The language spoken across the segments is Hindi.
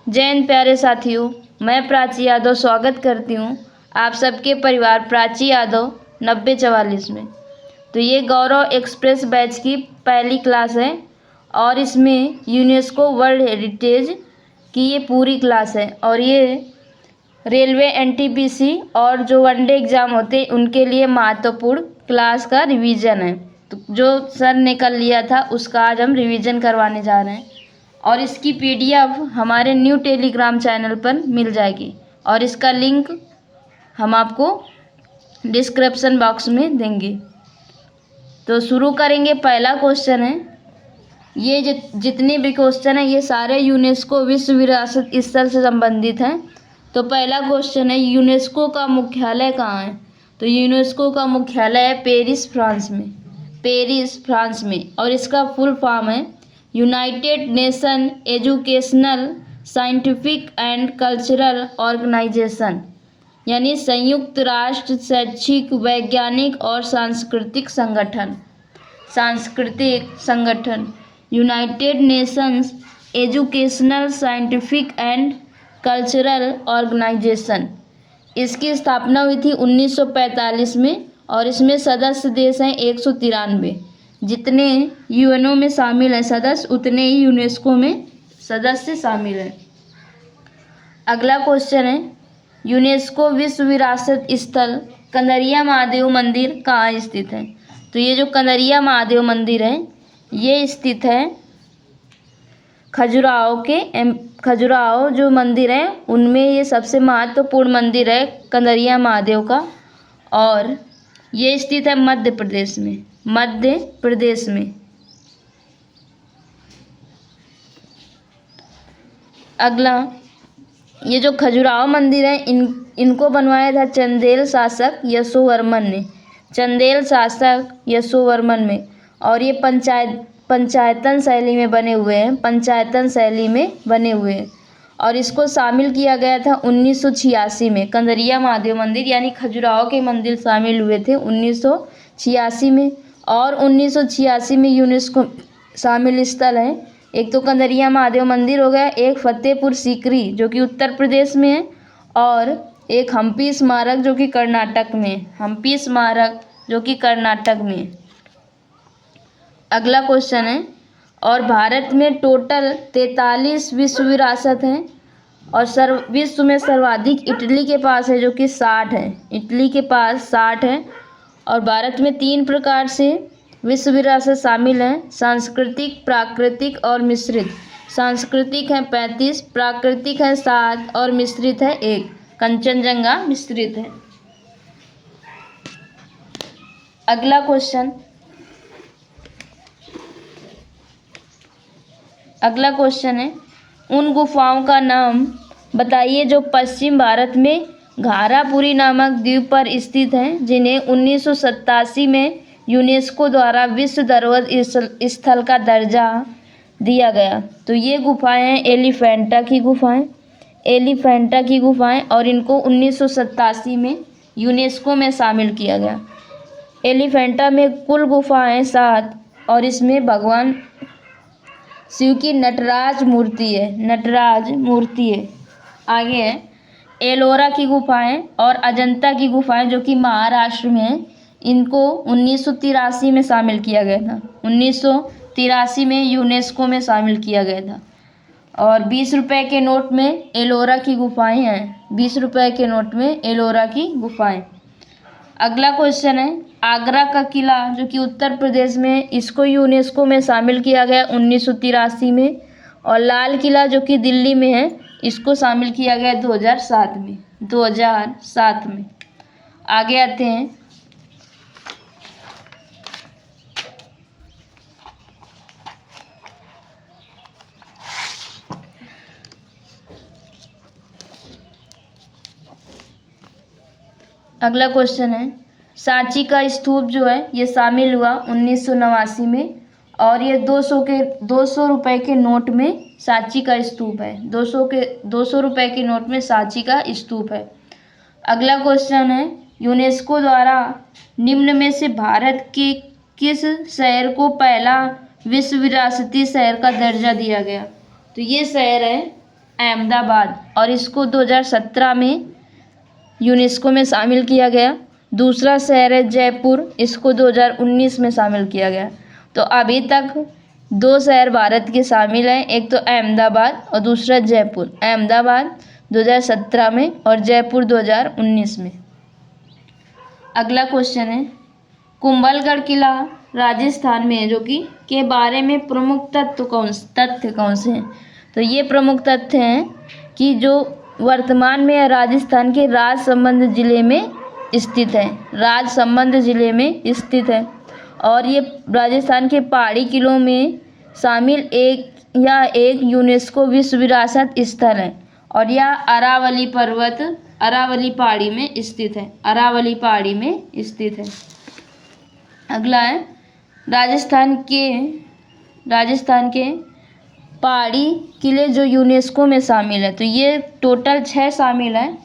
जय हिंद प्यारे साथियों, मैं प्राची यादव स्वागत करती हूँ आप सबके परिवार प्राची यादव 9044 में। तो ये गौरव एक्सप्रेस बैच की पहली क्लास है और इसमें यूनेस्को वर्ल्ड हेरिटेज की ये पूरी क्लास है और ये रेलवे एनटीपीसी और जो वनडे एग्ज़ाम होते हैं उनके लिए महत्वपूर्ण क्लास का रिवीजन है। तो जो सर ने कल लिया था उसका आज हम रिवीजन करवाने जा रहे हैं और इसकी पीडीएफ हमारे न्यू टेलीग्राम चैनल पर मिल जाएगी और इसका लिंक हम आपको डिस्क्रिप्शन बॉक्स में देंगे। तो शुरू करेंगे। पहला क्वेश्चन है, ये जितने भी क्वेश्चन हैं ये सारे यूनेस्को विश्व विरासत स्थल से संबंधित हैं। तो पहला क्वेश्चन है, यूनेस्को का मुख्यालय कहाँ है? तो यूनेस्को का मुख्यालय है पेरिस, फ्रांस में। पेरिस, फ्रांस में। और इसका फुल फॉर्म है United Nation Educational Scientific and Cultural Organization, यानी संयुक्त राष्ट्र शैक्षिक वैज्ञानिक और सांस्कृतिक संगठन United Nations Educational Scientific and Cultural Organization. इसकी स्थापना हुई थी 1945 में और इसमें सदस्य देश हैं 193। जितने यूएनओ में शामिल हैं सदस्य उतने ही यूनेस्को में सदस्य शामिल हैं। अगला क्वेश्चन है, यूनेस्को विश्व विरासत स्थल कंदरिया महादेव मंदिर कहाँ स्थित है? तो ये जो कंदरिया महादेव मंदिर है ये स्थित है खजुराहो जो मंदिर है उनमें ये सबसे महत्वपूर्ण मंदिर है कंदरिया महादेव का और ये स्थित है मध्य प्रदेश में। अगला, ये जो खजुराहो मंदिर है इनको बनवाया था चंदेल शासक यशोवर्मन में और ये पंचायतन शैली में बने हुए हैं और इसको शामिल किया गया था 1986 में। कंदरिया महादेव मंदिर यानी खजुराहो के मंदिर शामिल हुए थे 1986 में और 1986 में यूनेस्को शामिल स्थल है। एक तो कंदरिया महादेव मंदिर हो गया, एक फतेहपुर सीकरी जो कि उत्तर प्रदेश में है और एक हम्पी स्मारक जो कि कर्नाटक में है। अगला क्वेश्चन है, और भारत में टोटल 43 विश्व विरासत हैं और विश्व में सर्वाधिक इटली के पास है जो कि 60 है। इटली के पास 60 है और भारत में 3 प्रकार से विश्व विरासत शामिल हैं, सांस्कृतिक, प्राकृतिक और मिश्रित। सांस्कृतिक है 35, प्राकृतिक है 7 और मिश्रित है 1। कंचनजंगा मिश्रित है। अगला क्वेश्चन है, उन गुफाओं का नाम बताइए जो पश्चिम भारत में घारापुरी नामक द्वीप पर स्थित हैं, जिन्हें 1987 में यूनेस्को द्वारा विश्व धरोहर स्थल का दर्जा दिया गया। तो ये गुफाएं हैं एलिफेंटा की गुफाएं और इनको 1987 में यूनेस्को में शामिल किया गया। एलिफेंटा में कुल गुफाएं 7 और इसमें भगवान शिव की नटराज मूर्ति है। आगे है एलोरा की गुफाएं और अजंता की गुफाएं जो कि महाराष्ट्र में है। इनको 1983 में शामिल किया गया था। 1983 में यूनेस्को में शामिल किया गया था और 20 रुपए के नोट में एलोरा की गुफाएं हैं। 20 रुपए के नोट में एलोरा की गुफाएं। अगला क्वेश्चन है, आगरा का किला जो कि उत्तर प्रदेश में है इसको यूनेस्को में शामिल किया गया 1983 में और लाल किला जो कि दिल्ली में है इसको शामिल किया गया 2007 में। आगे आते हैं, अगला क्वेश्चन है, सांची का स्तूप जो है ये शामिल हुआ 1989 में और ये 200 रुपए के नोट में सांची का स्तूप है। 200 रुपए के नोट में सांची का स्तूप है। अगला क्वेश्चन है, यूनेस्को द्वारा निम्न में से भारत के किस शहर को पहला विश्व विरासती शहर का दर्जा दिया गया? तो ये शहर है अहमदाबाद, और इसको 2017 में यूनेस्को में शामिल किया गया। दूसरा शहर है जयपुर, इसको 2019 में शामिल किया गया। तो अभी तक 2 शहर भारत के शामिल हैं, एक तो अहमदाबाद और दूसरा जयपुर। अहमदाबाद 2017 में और जयपुर 2019 में। अगला क्वेश्चन है, कुंभलगढ़ किला राजस्थान में है, जो कि के बारे में प्रमुख तथ्य कौन से हैं? तो ये प्रमुख तथ्य हैं कि जो वर्तमान में राजस्थान के राजसमंद जिले में स्थित है, राजसमंद जिले में स्थित है, और ये राजस्थान के पहाड़ी किलों में शामिल एक यूनेस्को विश्व विरासत स्थल है, और यह अरावली पहाड़ी में स्थित है, अरावली पहाड़ी में स्थित है। अगला है, राजस्थान के पहाड़ी किले जो यूनेस्को में शामिल है, तो ये टोटल 6 शामिल हैं,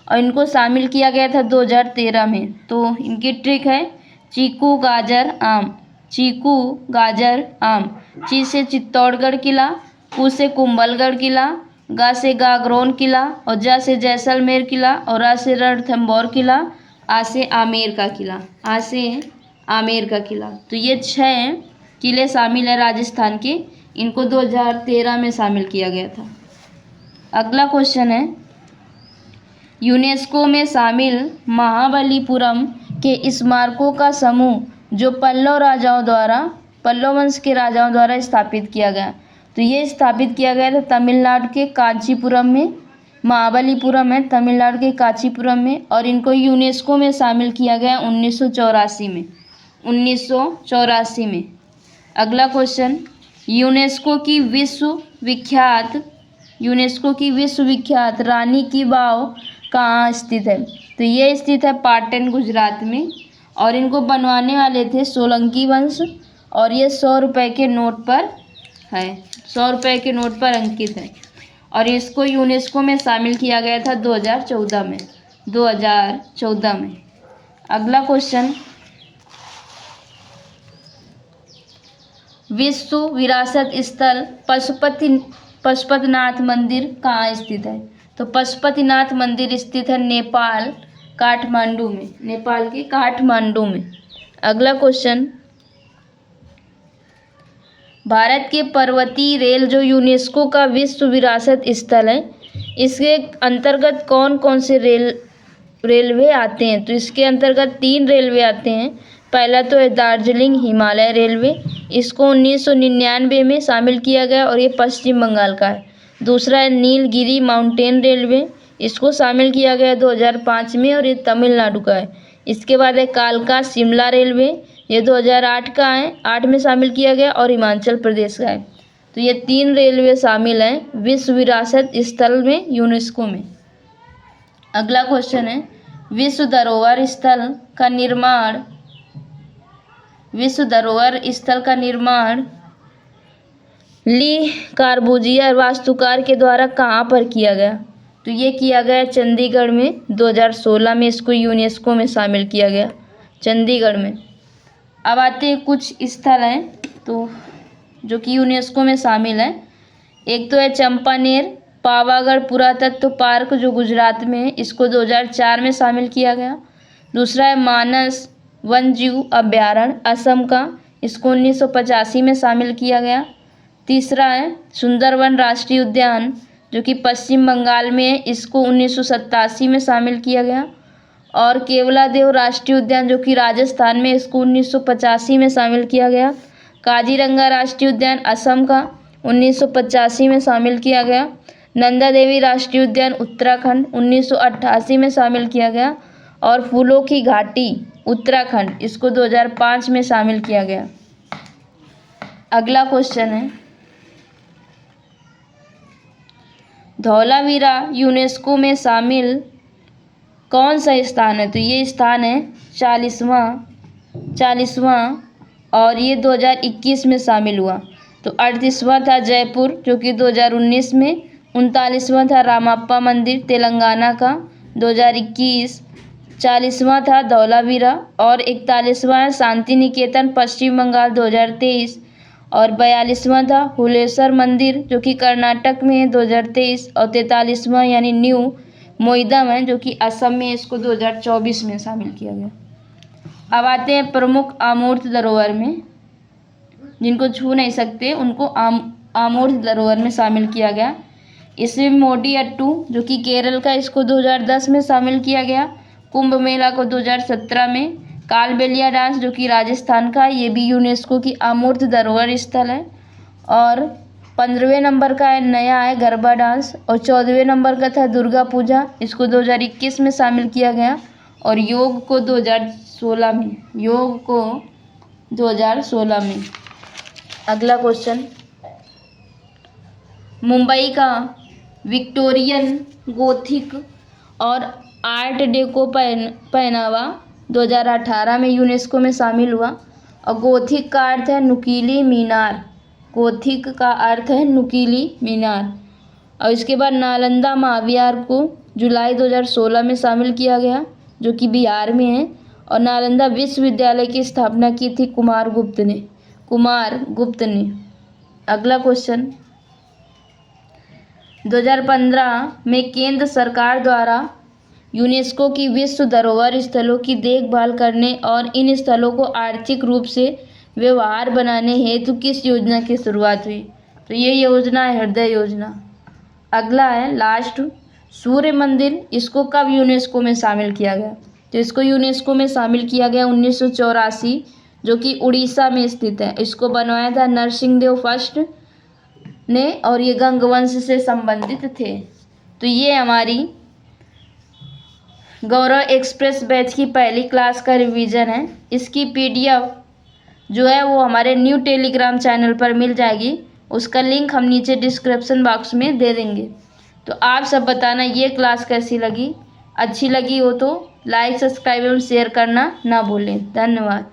और इनको शामिल किया गया था 2013 में। तो इनकी ट्रिक है चीकू गाजर आम, चीकू गाजर आम। ची से चित्तौड़गढ़ किला, कू से कुंभलगढ़ किला, गा से गागरोन किला, और जा से जैसलमेर किला, और रा से रणथंभौर किला, आ से आमेर का किला, आ से आमेर का किला। तो ये 6 किले शामिल है राजस्थान के, इनको 2013 में शामिल किया गया था। अगला क्वेश्चन है, यूनेस्को में शामिल महाबलीपुरम के स्मारकों का समूह जो पल्लव वंश के राजाओं द्वारा स्थापित किया गया। तो ये स्थापित किया गया था तमिलनाडु के कांचीपुरम में। महाबलीपुरम है तमिलनाडु के कांचीपुरम में, और इनको यूनेस्को में शामिल किया गया 1984 में, 1984 में। अगला क्वेश्चन, यूनेस्को की विश्व विख्यात रानी की वाव कहाँ स्थित है? तो ये स्थित है पाटन, गुजरात में, और इनको बनवाने वाले थे सोलंकी वंश, और ये 100 रुपये के नोट पर है, 100 रुपये के नोट पर अंकित है, और इसको यूनेस्को में शामिल किया गया था 2014 में, 2014 में। अगला क्वेश्चन, विश्व विरासत स्थल पशुपतिनाथ मंदिर कहाँ स्थित है? तो पशुपतिनाथ मंदिर स्थित है नेपाल, काठमांडू में, नेपाल के काठमांडू में। अगला क्वेश्चन, भारत के पर्वतीय रेल जो यूनेस्को का विश्व विरासत स्थल है, इसके अंतर्गत कौन कौन से रेलवे आते हैं? तो इसके अंतर्गत 3 रेलवे आते हैं। पहला तो है दार्जिलिंग हिमालय रेलवे, इसको 1999 में शामिल किया गया, और ये पश्चिम बंगाल का है। दूसरा है नीलगिरी माउंटेन रेलवे, इसको शामिल किया गया 2005 में, और ये तमिलनाडु का है। इसके बाद है कालका शिमला रेलवे, ये 2008 का है, 8 में शामिल किया गया, और हिमाचल प्रदेश का है। तो ये 3 रेलवे शामिल हैं विश्व विरासत स्थल में, यूनेस्को में। अगला क्वेश्चन है, विश्व धरोहर स्थल का निर्माण ली कार्बूजियर वास्तुकार के द्वारा कहाँ पर किया गया? तो ये किया गया चंडीगढ़ में, 2016 में इसको यूनेस्को में शामिल किया गया, चंडीगढ़ में। अब आते हैं कुछ स्थल हैं तो जो कि यूनेस्को में शामिल हैं। एक तो है चंपानेर पावागढ़ पुरातत्व पार्क जो गुजरात में है, इसको 2004 में शामिल किया गया। दूसरा है मानस वन्यजीव अभ्यारण्य असम का, इसको 1985 में शामिल किया गया। तीसरा है सुंदरवन राष्ट्रीय उद्यान जो कि पश्चिम बंगाल में है, इसको 1987 में शामिल किया गया। और केवलादेव राष्ट्रीय उद्यान जो कि राजस्थान में, इसको 1985 में शामिल किया गया। काजीरंगा राष्ट्रीय उद्यान असम का 1985 में शामिल किया गया। नंदा देवी राष्ट्रीय उद्यान उत्तराखंड 1988 में शामिल किया गया। और फूलों की घाटी उत्तराखंड, इसको 2005 में शामिल किया गया। अगला क्वेश्चन है, धौलावीरा यूनेस्को में शामिल कौन सा स्थान है? तो ये स्थान है 40वां और ये 2021 में शामिल हुआ। तो 38वां था जयपुर जो कि 2019 में, 39वां था रामप्पा मंदिर तेलंगाना का 2021, 40वां था धौलावीरा और 41वां शांति निकेतन पश्चिम बंगाल 2023 और 42वां था हुलेश्वर मंदिर जो कि कर्नाटक में है 2023, और 43वां यानी न्यू मोइदम है जो कि असम में, इसको 2024 में शामिल किया गया। अब आते हैं प्रमुख अमूर्त धरोहर में, जिनको छू नहीं सकते उनको अमूर्त धरोहर में शामिल किया गया। इसमें मोडियाट्टू जो कि केरल का, इसको 2010 में शामिल किया गया। कुंभ मेला को 2017 में। कालबेलिया डांस जो कि राजस्थान का, ये भी यूनेस्को की अमूर्त धरोहर स्थल है। और 15वें नंबर का है, नया है गरबा डांस। और 14वें नंबर का था दुर्गा पूजा, इसको 2021 में शामिल किया गया। और योग को 2016 में, योग को 2016 में। अगला क्वेश्चन, मुंबई का विक्टोरियन, गोथिक और आर्ट डेको पहनावा 2018 में यूनेस्को में शामिल हुआ। और गोथिक का अर्थ है नुकीली मीनार, गोथिक का अर्थ है नुकीली मीनार। और इसके बाद नालंदा महाविहार को जुलाई 2016 में शामिल किया गया जो कि बिहार में है। और नालंदा विश्वविद्यालय की स्थापना की थी कुमार गुप्त ने। अगला क्वेश्चन, 2015 में केंद्र सरकार द्वारा यूनेस्को की विश्व धरोहर स्थलों की देखभाल करने और इन स्थलों को आर्थिक रूप से व्यवहार बनाने हेतु किस योजना की शुरुआत हुई? तो ये योजना है हृदय योजना। अगला है लास्ट, सूर्य मंदिर, इसको कब यूनेस्को में शामिल किया गया? तो इसको यूनेस्को में शामिल किया गया 1984, जो कि उड़ीसा में स्थित है। इसको बनवाया था नरसिंहदेव फर्स्ट ने, और ये गंगवंश से संबंधित थे। तो ये हमारी गौरव एक्सप्रेस बैच की पहली क्लास का रिवीजन है। इसकी PDF जो है वो हमारे न्यू टेलीग्राम चैनल पर मिल जाएगी, उसका लिंक हम नीचे डिस्क्रिप्शन बॉक्स में दे देंगे। तो आप सब बताना ये क्लास कैसी लगी। अच्छी लगी हो तो लाइक, सब्सक्राइब एवं शेयर करना ना भूलें। धन्यवाद।